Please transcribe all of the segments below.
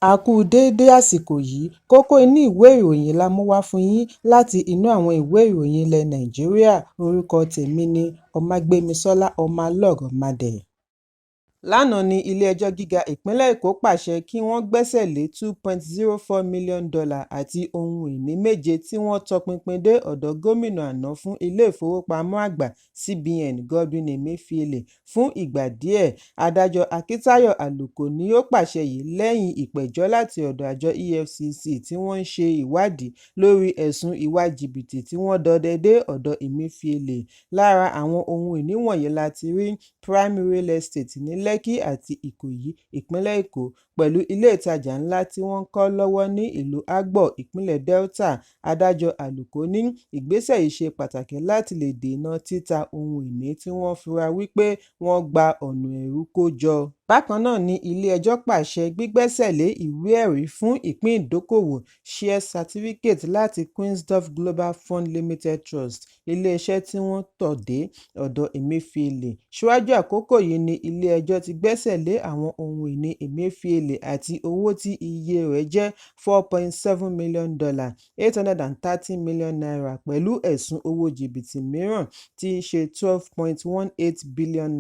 A kú déédé àsìkò yìí, kókó inú ìwé ìròyìn la mú wá fún yín láti inú àwọn ìwé ìròyìn ilẹ̀ Nàìjíríà. Orúkọ tèmi ni Ọmágbémisọ́lá Ọmọlọ́rọ̀mọdẹ̀. Lánàá ni ilé-ẹjọ́ gíga ìpínlẹ̀ Èkó pàṣẹ kí wọ́n gbẹ́sẹ̀ lé $2.04 million àti ohun ìní méje tí wọ́n tọpinpin dé ọ̀dọ̀ gómìnà àná fún ilé-ìfowópamọ́ àgbà CBN Godwin Emefiele fún ìgbà díẹ̀. Adájọ́ Akíntayọ̀ Àlùkò ni ó pàṣẹ yìí lẹ́yìn ìpẹ̀jọ́ láti ọ̀dọ̀ àjọ EFCC tí wọ́n ń ṣe ìwádìí lórí ẹ̀sùn ìwà jìbìtì tí wọ́n dọdẹ dé ọ̀dọ̀ Emefiele. Lára àwọn ohun ìní wọ̀nyí la ti rí prime real estate ní Lẹ́kì àti Ìkòyí, ìpínlẹ̀ Èkó, pẹ̀lú ilé ìtajà ńlá tí wọ́n ń kọ́ lọ́wọ́ ní ìlú Agbor, ìpínlẹ̀ Delta. Adájọ́ Àlùkò ní ìgbésẹ̀ yìí ṣe pàtàkì láti lè dènà títa ohun ìní tí wọ́n fura wípé wọ́n gba ọ̀nà ẹ̀rú kó jọ. Bákan náà ni ilé-ẹjọ́ pàṣẹ gbígbẹ́sẹ̀ lé ìwé-ẹ̀rí fún ìpín ìdókòwò shares certificate láti Queensdorp Global Fund Limited Trust, ilé-iṣẹ́ tí wọ́n tọ̀ dé ọ̀dọ̀ Emefiele. Síwájú àkókò yìí ni ilé-ẹjọ́ ti gbẹ́sẹ̀ lé àwọn ohun ìní Emefiele àti owó tí iye rẹ̀ jẹ́ $4.7 million, $830 million pẹ̀lú ẹ̀sùn owó jìbìtì mìíràn tí í ṣe $12.18 billion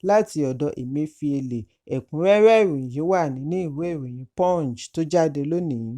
láti ọ̀dọ̀ Emefiele. Ẹ̀kúnrẹ́rẹ́ ìròyìn yìí wà nínú ìwé ìròyìn Punch tó jáde lónìí.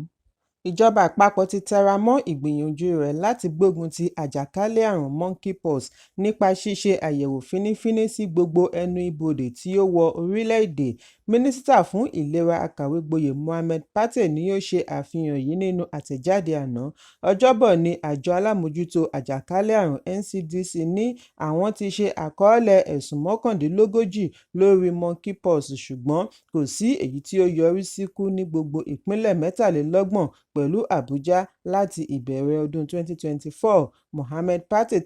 Ìjọba àpapọ̀ ti tẹra mọ́ ìgbìyànjú rẹ̀ láti gbógun ti àjàkálẹ̀ àrùn monkeypox nípa ṣíṣe àyẹ̀wò fínífíní sí gbogbo ẹnu ibodè tí ó wọ orílẹ̀-èdè. Mínísítà fún ìlera akàwé-gboyè Mohammed Pate ni ó ṣe àfihàn yìí nínú àtẹ̀jáde àná. Ọjọ́bọ̀ ni àjọ alámòjútó àjàkálẹ̀ àrùn NCDC ní àwọn ti ṣe àkọọ́lẹ̀ ẹ̀sùn 39 lórí monkeypox, ṣùgbọ́n kò sí èyí tí ó yọrí síkú ní gbogbo ìpínlẹ̀ 23 pẹ̀lú Àbújá láti ìbẹ̀rẹ̀ ọdún 2024. Mohammed Pate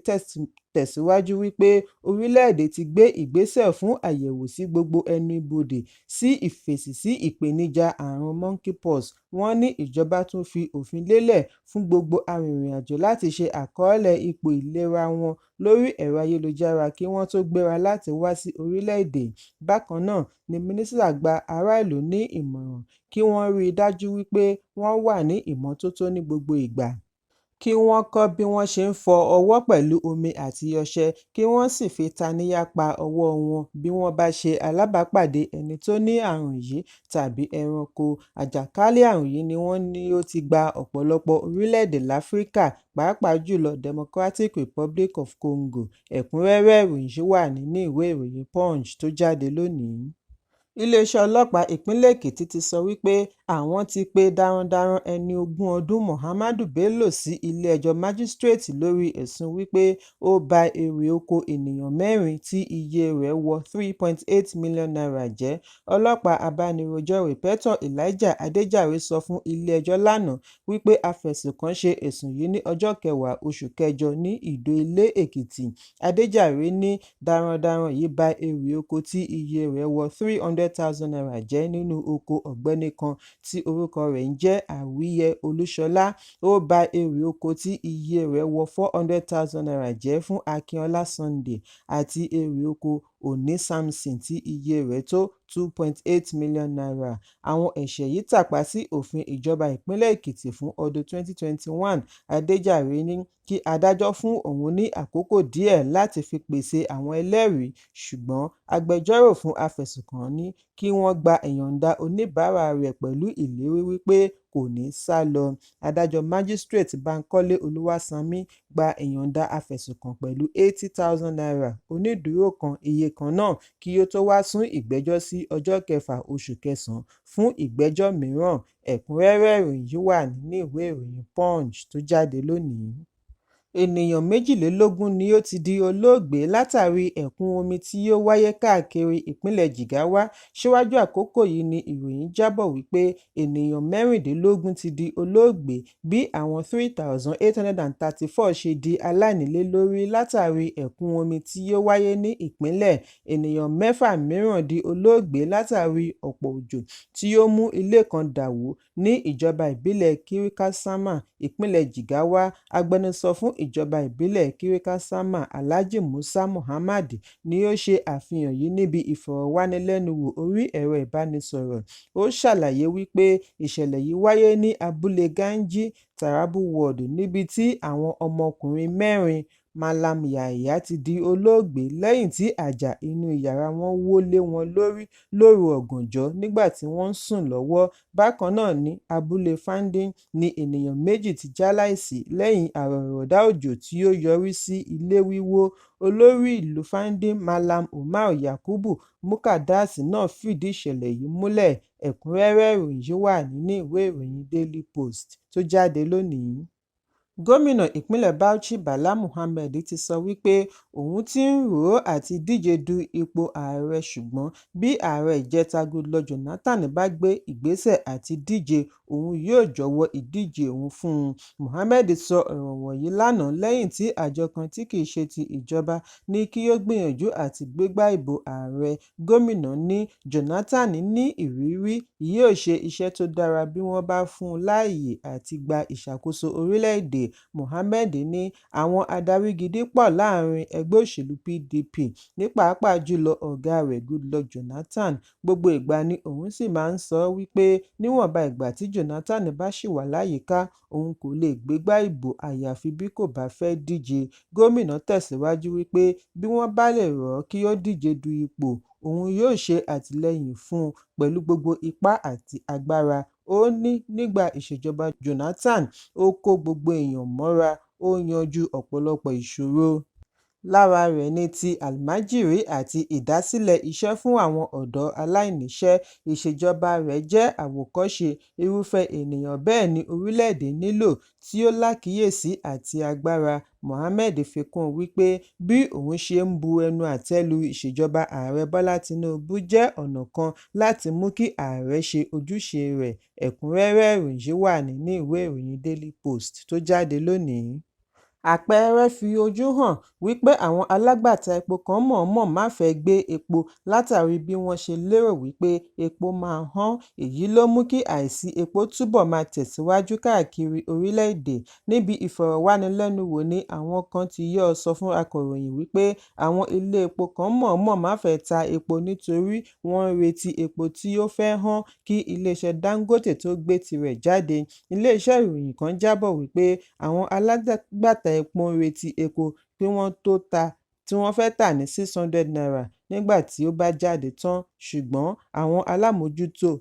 tẹ̀síwájú wípé orílẹ̀-èdè ti gbé ìgbésẹ̀ fún àyẹ̀wò sí gbogbo ẹnu ibodè sí ìfèsì sí ìpèníjà àrùn monkeypox. Wọ́n ní ìjọba tún fi òfin lélẹ̀ fún gbogbo arìnrìn-àjò láti ṣe àkọọ́lẹ̀ ipò ìlera wọn lórí ẹ̀rọ ayélujára kí wọ́n tó gbéra láti wá sí orílẹ̀-èdè. Bákan náà ni mínísítà gba ará ìlú ní ìmọ̀ràn kí wọ́n rí i dájú wípé wọ́n wà ní ìmọ́tótó ní gbogbo ìgbà, kí wọ́n kọ́ bí wọ́n ṣe ń fọ ọwọ́ pẹ̀lú omi àti ọṣẹ, kí wọ́n sì fi taníyá pa ọwọ́ wọn bí wọ́n bá ṣe alábàápàdé ẹni tó ní àrùn yìí tàbí ẹranko. Àjàkálẹ̀ àrùn yìí ni wọ́n ní ó ti gba ọ̀pọ̀lọpọ̀ orílẹ̀-èdè láfíríkà, pàápàá jùlọ Democratic Republic of Congo. Ẹ̀kúnrẹ́rẹ́ ìròyìn yìí wà nínú ìwé ìròyìn Punch tó jáde lónìí. Iléeṣẹ́ ọlọ́pàá ìpínlẹ̀ Èkìtì ti sọ wípé àwọn ti pe darandaran ẹni 20 ọdún Muhammadu Bello sí ilé-ẹjọ́ májísírèètì lórí ẹ̀sùn wípé ó ba èrè oko ènìyàn 4 tí iye rẹ̀ wọ $3.8 million jẹ́. Ọlọ́pàá abánirojọ́ Rìpẹ́tọ̀ Elijah Adéjàre sọ fún ilé-ẹjọ́ lánàá wípé afẹ̀sùnkàn ṣe ẹ̀sùn yìí ní ọjọ́ 10 oṣù kẹjọ ní Ìdó-Ilé, Èkìtì. Adéjàre ní darandaran yìí ba èrè oko tí iye rẹ̀ wọ $300,000 jẹ́ nínú oko ọ̀gbẹ́ni kan tí orúkọ rẹ̀ ń jẹ́ Àwíyẹ Olúṣọlá. Ó ba èrè oko tí iye rẹ̀ wọ $400,000 jẹ́ fún Akínọlá Sunday àti èrè oko Òní Samson tí iye rẹ̀ tó $2.8 million. Àwọn ẹ̀ṣẹ̀ yìí tàpá sí òfin ìjọba ìpínlẹ̀ Èkìtì fún ọdún 2021. Adéjàre ní kí adájọ́ fún òun ní àkókò díẹ̀ láti fi pèsè àwọn ẹlẹ́rìí, ṣùgbọ́n agbẹjọ́rò fún afẹ̀sùnkàn ní kí wọ́n gba ìyọ̀ǹda oníbàárà rẹ̀ pẹ̀lú ìlérí wípé kò ní sá lọ. Adájọ́ Májísírèètì Bánkọ́lé Olúwasanmi gba ìyọ̀ǹda afẹ̀sùnkàn pẹ̀lú $80,000 onídùúró kan iye kan náà kí ó tó wá sún ìgbẹ́jọ́ sí ọjọ́ 6 oṣù kẹsàn-án fún ìgbẹ́jọ́ mìíràn. Ẹ̀kúnrẹ́rẹ́ ìròyìn yìí wà nínú ìwé ìròyìn Punch tó jáde lónìí. Ènìyàn 22 ni ó ti di olóògbé látàrí ẹ̀kún omi tí ó wáyé káàkiri ìpínlẹ̀ Jigawa. Síwájú àkókò yìí ni ìròyìn jábọ̀ wípé ènìyàn 16 ti di olóògbé bí àwọn 3,834 ṣe di aláìnílélórí látàrí ẹ̀kún omi tí ó wáyé ní ìpínlẹ̀. Ènìyàn 6 mìíràn di olóògbé látàrí ọ̀pọ̀ òjò tí ó mú ilé kan dà wó ní ìjọba ìbílẹ̀ Kirikasama, ìpínlẹ̀ Jigawa. Agbẹnusọ fún ìjọba ìbílẹ̀ Kirikasama Alhaji Musa Muhammad ni ó ṣe àfihàn yìí níbi ìfọ̀rọ̀wánilẹ́nuwò orí ẹ̀rọ ìbánisọ̀rọ̀. Ó ṣàlàyé wípé ìṣẹ̀lẹ̀ yìí wáyé ní abúlé Ganji, Tarabu Ward, níbi tí àwọn ọmọkùnrin 4 Malam Yahya ti di olóògbé lẹ́yìn tí àjà inú yàrá wọn wó lé wọn lórí lóru ọ̀gànjọ́ nígbà tí wọ́n ń sùn lọ́wọ́. Bákan náà ní abúlé Fanding ni ènìyàn 2 ti jáláìsí lẹ́yìn àrọ̀rọ̀dá òjò tí ó yọrí sí ilé wíwó. Olórí ìlú Fanding Malam Umar Yakubu Mukadas náà fìdí ìṣẹ̀lẹ̀ yìí múlẹ̀. Ẹ̀kúnrẹ́rẹ́ ìròyìn yìí wà nínú ìwé ìròyìn Daily Post tó jáde lónìí. Gómìnà ìpínlẹ̀ Bauchi Bala Muhammed ti sọ wípé òun ti ń rò àti díje du ipò ààrẹ, ṣùgbọ́n bí ààrẹ ìjẹta Goodluck Jonathan bá gbé ìgbésẹ̀ àti díje, òun yóò jọ̀wọ́ ìdíje òun fún un. Muhammed sọ ọ̀rọ̀ wọ̀nyí lánàá lẹ́yìn tí àjọ kan tí kìí ṣe ti ìjọba ní kí ó gbìyànjú àti gbégbá ìbò ààrẹ. Gómìnà ní Jonathan ní ìrírí, yóò ṣe iṣẹ́ tó dára bí wọ́n bá fún un láàyè àti gba ìṣàkóso orílẹ̀-èdè. Muhammed ní àwọn adarí gidi pọ̀ láàrin ẹgbẹ́ òṣèlú PDP, ní pàápàá jùlọ ọ̀gá rẹ̀ Goodluck Jonathan. Gbogbo ìgbà ni òun sì máa ń sọ wípé níwọ̀nba ìgbà tí Jonathan bá ṣì wà láyìíká, òun kò lè gbégbá ìbò àyàfi bí kò bá fẹ́ díje. Gómìnà tẹ̀síwájú wípé bí wọ́n bá lè rọ̀ ọ́ kí ó díje du ipò, òun yóò ṣe àtìlẹ́yìn fún un pẹ̀lú gbogbo ipá àti agbára. Ó ní nígbà ìṣèjọba Jonathan, ó kó gbogbo èèyàn mọ́ra, ó yanjú ọ̀pọ̀lọpọ̀ ìṣòro. Lára rẹ̀ ni ti àlmájìrí àti ìdásílẹ̀ iṣẹ́ fún àwọn ọ̀dọ́ aláìníṣẹ́. Ìṣèjọba rẹ̀ jẹ́ àwòkọ́ṣe. Irúfẹ́ ènìyàn bẹ́ẹ̀ ni orílẹ̀-èdè nílò, tí ó lákìíyèsí àti agbára. Mohammed fi kún un wípé bí òun ṣe ń bu ẹnu àtẹ́ lu ìṣèjọba ààrẹ Bọ́lá Tinubu jẹ́ ọ̀nà kan láti mú kí ààrẹ ṣe ojúṣe rẹ̀. Ẹ̀kúnrẹ́rẹ́ ìròyìn yìí wà nínú ìwé ìròyìn Daily Post tó jáde lónìí. Àpẹẹrẹ fi ojú hàn wípé àwọn alágbàtà epo kan mọ̀ọ́mọ̀ má fẹ́ gbé epo látàrí bí wọ́n ṣe lérò wípé epo máa hán. Èyí ló mú kí àìsí epo túbọ̀ máa tẹ̀síwájú káàkiri orílẹ̀-èdè. Níbi ìfọ̀rọ̀wánilẹ́nuwò ni àwọn kan ti yọ́ sọ fún akọ̀ròyìn wípé àwọn ilé epo kan mọ̀ọ́mọ̀ má fẹ́ ta epo nítorí wọ́n ń retí epo tí ó fẹ́ hán kí iléeṣẹ́ Dangote tó gbé tirẹ̀ jáde. Iléeṣẹ́ ìròyìn kan jábọ̀ wípé àwọn alágbàtà epo ń retí epo pé wọ́n tó ta tí wọ́n fẹ́ tà ní ₦600 nígbà tí ó bá jáde tán, ṣùgbọ́n àwọn alámòójútó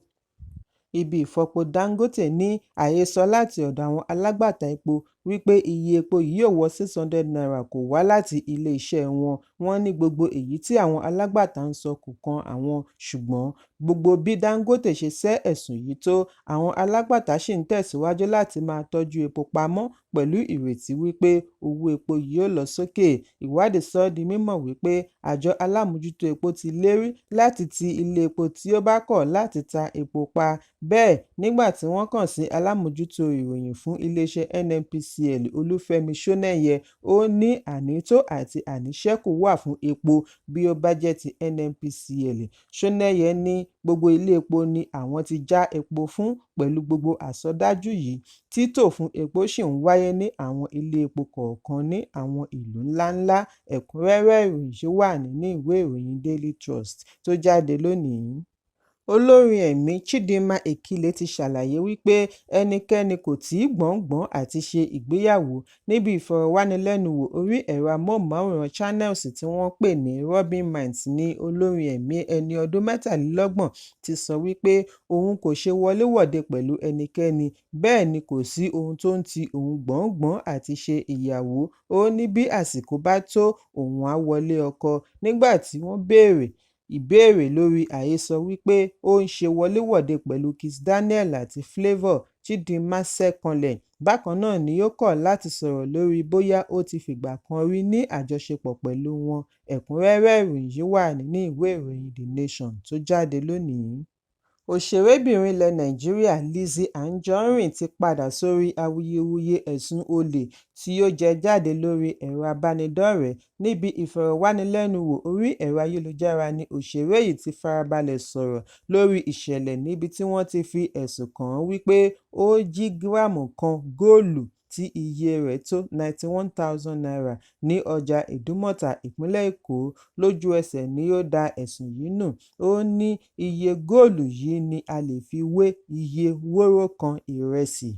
ibi ìfọpo Dangote ní àhesọ láti ọ̀dọ̀ àwọn alágbàtà epo wípé iye epo yìí yóò wọ ₦600 kò wá láti ilé-iṣẹ́ wọn. Wọ́n ní gbogbo èyí tí àwọn alágbàtà ń sọ kò kan àwọn, ṣùgbọ́n gbogbo bí Dangote ṣe sẹ́ ẹ̀sùn yìí tó, àwọn alágbàtà ṣì ń tẹ̀síwájú láti máa tọ́jú epo pamọ́ pẹ̀lú ìrètí wípé owó epo yóò lọ sókè. Ìwádìí sọ di mímọ̀ wípé àjọ alámòójútó epo ti lérí láti ti ilé epo tí ó bá kọ̀ láti ta epo pa. Bẹ́ẹ̀, nígbà tí wọ́n kàn sí alámòójútó ìròyìn fún iléeṣẹ́ NNPCL Olúfẹ́mi Ṣónẹ́yẹ, ó ní ànító àti àníṣẹ́kù wà fún epo bí ó bá jẹ́ ti NNPCL. Ṣónẹ́yẹ ní gbogbo ilé epo ni àwọn ti já epo fún. Pẹ̀lú gbogbo àsọdájú yìí, títò fún epo ṣì ń wáyé ní àwọn ilé epo kọ̀ọ̀kan ní àwọn ìlú ńláńlá. Ẹ̀kúnrẹ́rẹ́ ìròyìn yìí wà nínú ìwé ìròyìn Daily Trust tó jáde lónìí. Olórin ẹ̀mí Chidinma Ekile ti ṣàlàyé wípé ẹnikẹ́ni kò tí ì gbọ̀ngbọ̀n àti ṣe ìgbéyàwó. Níbi ìfọ̀rọ̀wánilẹ́nuwò orí ẹ̀rọ amóhùnmáwòrán Channels tí wọ́n pè ní Robin Minds ní olórin ẹ̀mí ẹni ọdún 33 ti sọ wípé òun kò ṣe wọléwọ̀de pẹ̀lú ẹnikẹ́ni, bẹ́ẹ̀ ni kò sí ohun tó ń ti òun gbọ̀ngbọ̀n àti ṣe ìyàwó. Ó ní bí àsìkò bá tó, òun á wọlé ọkọ. Nígbà tí wọ́n béèrè ìbéèrè lórí àhesọ wípé ó ń ṣe wọléwọ̀de pẹ̀lú Kiss Daniel àti Flavour, Chidinma sẹ́ kanlẹ̀. Bákan náà ni ó kọ̀ láti sọ̀rọ̀ lórí bóyá ó ti fìgbà kan rí ní àjọṣepọ̀ pẹ̀lú wọn. Ẹ̀kúnrẹ́rẹ́ ìròyìn yìí wà nínú ìwé ìròyìn The Nation tó jáde lónìí. Òṣèrébìnrin ilẹ̀ Nàìjíríà Lizzy Anjorin ti padà sórí awuyewuye ẹ̀sùn olè tí ó jẹ jáde lórí ẹ̀rọ abánidọ́rẹ̀ẹ́. Níbi ìfọ̀rọ̀wánilẹ́nuwò orí ẹ̀rọ ayélujára ni òṣèré yìí ti farabalẹ̀ sọ̀rọ̀ lórí ìṣẹ̀lẹ̀ níbi tí wọ́n ti fi ẹ̀sùn kàn án wípé ó jí gíráàmù kan góòlù tí iye rẹ̀ tó n91,000 ní ọjà Ìdúmọ̀tà ìpínlẹ̀ Èkó. Lójú ẹsẹ̀ ni ó da ẹ̀sùn yìí nù. Ó ní iye góòlù yìí ni a lè fi wé iye wóró kan ìrẹsì.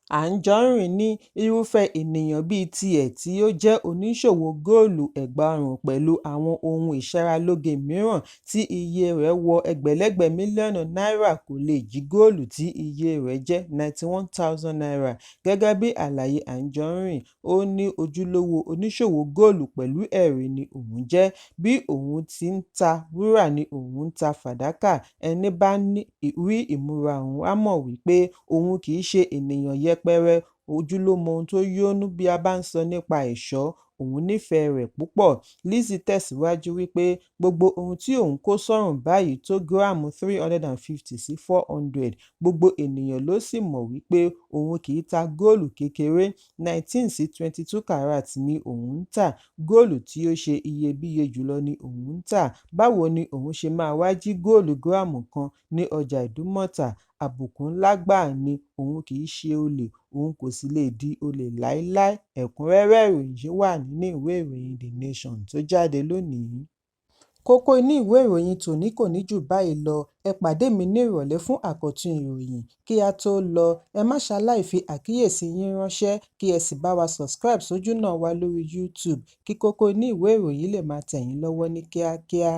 Anjorin ní irúfẹ́ ènìyàn bíi tiẹ̀ tí ó jẹ́ oníṣòwò góòlù ẹ̀gbà ọrùn pẹ̀lú àwọn ohun ìṣaralóge mìíràn tí iye rẹ̀ wọ ẹgbẹ̀lẹ́gbẹ̀ mílíọ̀nù náírà kò lè jí góòlù tí iye rẹ̀ jẹ́ n91,000. Gẹ́gẹ́ bí àlàyé Anjorin, ó ní ojúlówó oníṣòwò góòlù pẹ̀lú ẹ̀rí ni òun jẹ́. Bí òun ti ń ta wúrà ni òun ń ta fàdákà. Ẹni bá rí ìmúra òun á mọ̀ wípé òun kì í ṣe ènìyàn yẹpẹrẹ. Ojú ló mọ ohun tó yónú bí a bá ń sọ nípa ẹ̀ṣọ́. Òun nífẹ̀ẹ́ rẹ̀ púpọ̀. Lizzy tẹ̀síwájú wípé gbogbo ohun tí òun kó sọ́rùn báyìí tó gíráàmù 350 sí 400. Gbogbo ènìyàn ló sì mọ̀ wípé òun kì í ta góòlù kékeré. 19 sí 22 karat ni òun ń tà. Góòlù tí ó ṣe iyebíye jùlọ ni òun ń tà. Báwo ni òun ṣe máa wá jí góòlù gíráàmù kan ní ọjà Ìdúmọ̀tà? Àbùkù ńlá gbáà ni. Òun kì í ṣe olè, òun kò sì lè di olè láíláí. Ẹ̀kúnrẹ́rẹ́ ìròyìn yìí wà nínú ìwé ìròyìn The Nation tó jáde lónìí. Kókó inú ìwé ìròyìn tòní kò ní jù báyìí lọ. Ẹ pàdé mi ní ìrọ̀lẹ́ fún àkọ́tún ìròyìn. Kí a tó lọ, ẹ má ṣaláì fi àkíyèsí yín ránṣẹ́ kí ẹ sì bá wa subscribe sójú náà wa lórí YouTube kí kókó inú ìwé ìròyìn lè máa tẹ̀ yín lọ́wọ́ ní kíákíá.